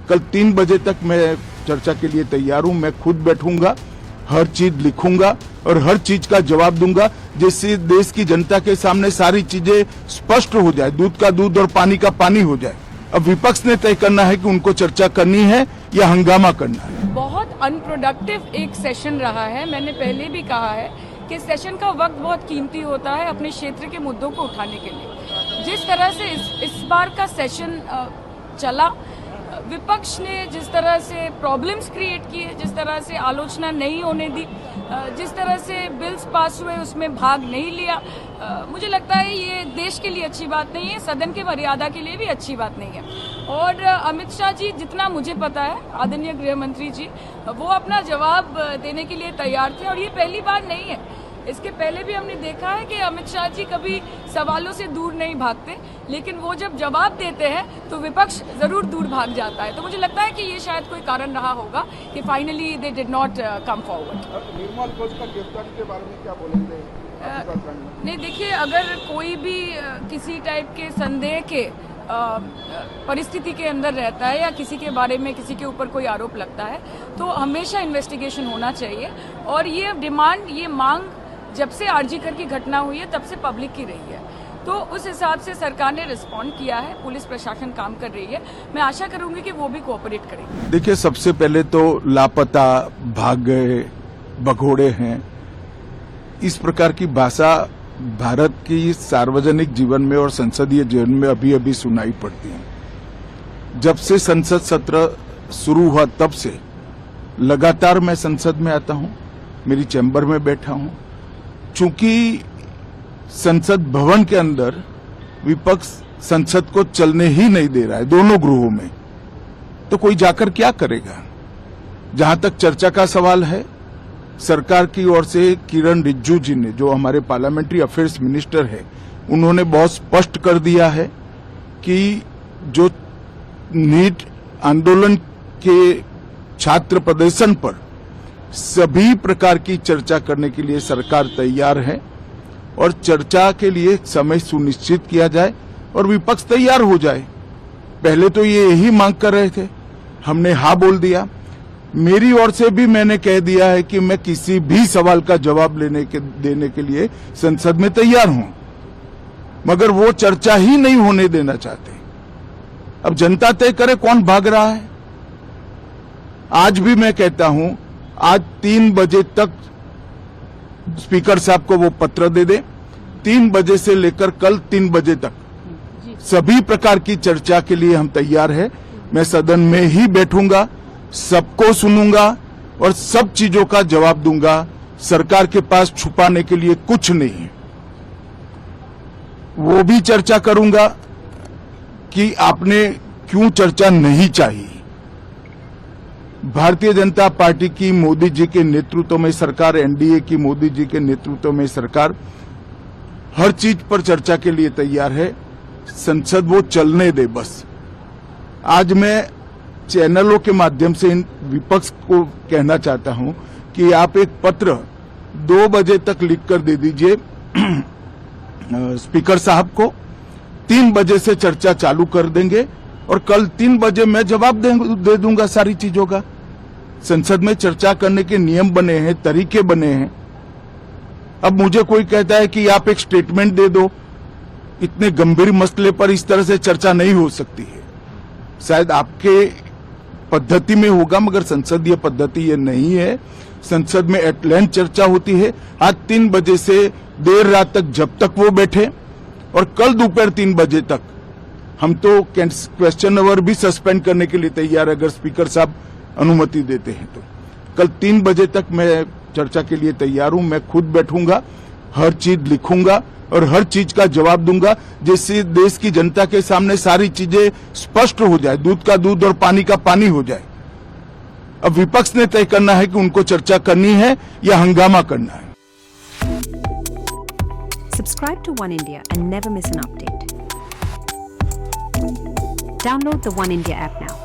कल 3 बजे तक मैं चर्चा के लिए तैयार हूं। मैं खुद बैठूंगा, हर चीज लिखूंगा और हर चीज का जवाब दूंगा, जिससे देश की जनता के सामने सारी चीजें स्पष्ट हो जाए, दूध का दूध और पानी का पानी हो जाए। अब विपक्ष ने तय करना है कि उनको चर्चा करनी है या हंगामा करना है। बहुत अनप्रोडक्टिव एक सेशन रहा है। मैंने पहले भी कहा है कि सेशन का वक्त बहुत कीमती होता है अपने क्षेत्र के मुद्दों को उठाने के लिए। जिस तरह से इस बार का सेशन चला, विपक्ष ने जिस तरह से प्रॉब्लम्स क्रिएट किए, जिस तरह से आलोचना नहीं होने दी, जिस तरह से बिल्स पास हुए उसमें भाग नहीं लिया, मुझे लगता है ये देश के लिए अच्छी बात नहीं है, सदन की मर्यादा के लिए भी अच्छी बात नहीं है। और अमित शाह जी, जितना मुझे पता है, आदरणीय गृह मंत्री जी, वो अपना जवाब देने के लिए तैयार थे। और ये पहली बार नहीं है, इसके पहले भी हमने देखा है कि अमित शाह जी कभी सवालों से दूर नहीं भागते, लेकिन वो जब जवाब देते हैं तो विपक्ष जरूर दूर भाग जाता है। तो मुझे लगता है कि ये शायद कोई कारण रहा होगा कि finally they did not come forward. Nirmal Ghosh का गिरफ्तारी के बारे में क्या बोलेंगे? नहीं, देखिए, अगर कोई भी किसी टाइप के संदेह के परिस्थिति के अंदर रहता है या किसी के बारे में किसी के ऊपर कोई आरोप लगता है, तो हमेशा इन्वेस्टिगेशन होना चाहिए। और ये डिमांड, ये मांग जब से आरजीकर की घटना हुई है तब से पब्लिक की रही है। तो उस हिसाब से सरकार ने रिस्पॉन्ड किया है, पुलिस प्रशासन काम कर रही है। मैं आशा करूंगी कि वो भी कोऑपरेट करेंगे। देखिए, सबसे पहले तो लापता, भाग गए, भगोड़े हैं, इस प्रकार की भाषा भारत की सार्वजनिक जीवन में और संसदीय जीवन में अभी अभी सुनाई पड़ती है। जब से संसद सत्र शुरू हुआ तब से लगातार मैं संसद में आता हूं, मेरी चैम्बर में बैठा हूं। चूंकि संसद भवन के अंदर विपक्ष संसद को चलने ही नहीं दे रहा है, दोनों गृहों में, तो कोई जाकर क्या करेगा? जहां तक चर्चा का सवाल है, सरकार की ओर से किरण रिजिजू जी ने, जो हमारे पार्लियामेंट्री अफेयर्स मिनिस्टर है, उन्होंने बहुत स्पष्ट कर दिया है कि जो नीट आंदोलन के छात्र प्रदर्शन पर सभी प्रकार की चर्चा करने के लिए सरकार तैयार है और चर्चा के लिए समय सुनिश्चित किया जाए और विपक्ष तैयार हो जाए। पहले तो ये यही मांग कर रहे थे, हमने हाँ बोल दिया। मेरी ओर से भी मैंने कह दिया है कि मैं किसी भी सवाल का जवाब देने के लिए संसद में तैयार हूं, मगर वो चर्चा ही नहीं होने देना चाहते। अब जनता तय करे कौन भाग रहा है। आज भी मैं कहता हूं, आज 3 बजे तक स्पीकर साहब को वो पत्र दे दे। 3 बजे से लेकर कल 3 बजे तक सभी प्रकार की चर्चा के लिए हम तैयार हैं। मैं सदन में ही बैठूंगा, सबको सुनूंगा और सब चीजों का जवाब दूंगा। सरकार के पास छुपाने के लिए कुछ नहीं है। वो भी चर्चा करूंगा कि आपने क्यों चर्चा नहीं चाहिए। भारतीय जनता पार्टी की मोदी जी के नेतृत्व में सरकार, एनडीए की मोदी जी के नेतृत्व में सरकार हर चीज पर चर्चा के लिए तैयार है। संसद वो चलने दे बस। आज मैं चैनलों के माध्यम से इन विपक्ष को कहना चाहता हूं कि आप एक पत्र 2 बजे तक लिखकर दे दीजिए स्पीकर साहब को। 3 बजे से चर्चा चालू कर देंगे और कल 3 बजे मैं जवाब दे दूंगा सारी चीजों का। संसद में चर्चा करने के नियम बने हैं, तरीके बने हैं। अब मुझे कोई कहता है कि आप एक स्टेटमेंट दे दो, इतने गंभीर मसले पर इस तरह से चर्चा नहीं हो सकती है। शायद आपके पद्धति में होगा, मगर संसदीय पद्धति ये नहीं है। संसद में एट लेंथ चर्चा होती है। आज 3 बजे से देर रात तक, जब तक वो बैठे, और कल दोपहर 3 बजे तक हम तो क्वेश्चन आवर भी सस्पेंड करने के लिए तैयार है, अगर स्पीकर साहब अनुमति देते हैं तो। कल 3 बजे तक मैं चर्चा के लिए तैयार हूं। मैं खुद बैठूंगा, हर चीज लिखूंगा और हर चीज का जवाब दूंगा, जिससे देश की जनता के सामने सारी चीजें स्पष्ट हो जाए, दूध का दूध और पानी का पानी हो जाए। अब विपक्ष ने तय करना है कि उनको चर्चा करनी है या हंगामा करना है। Subscribe to One India and never miss an update. Download the One India app now.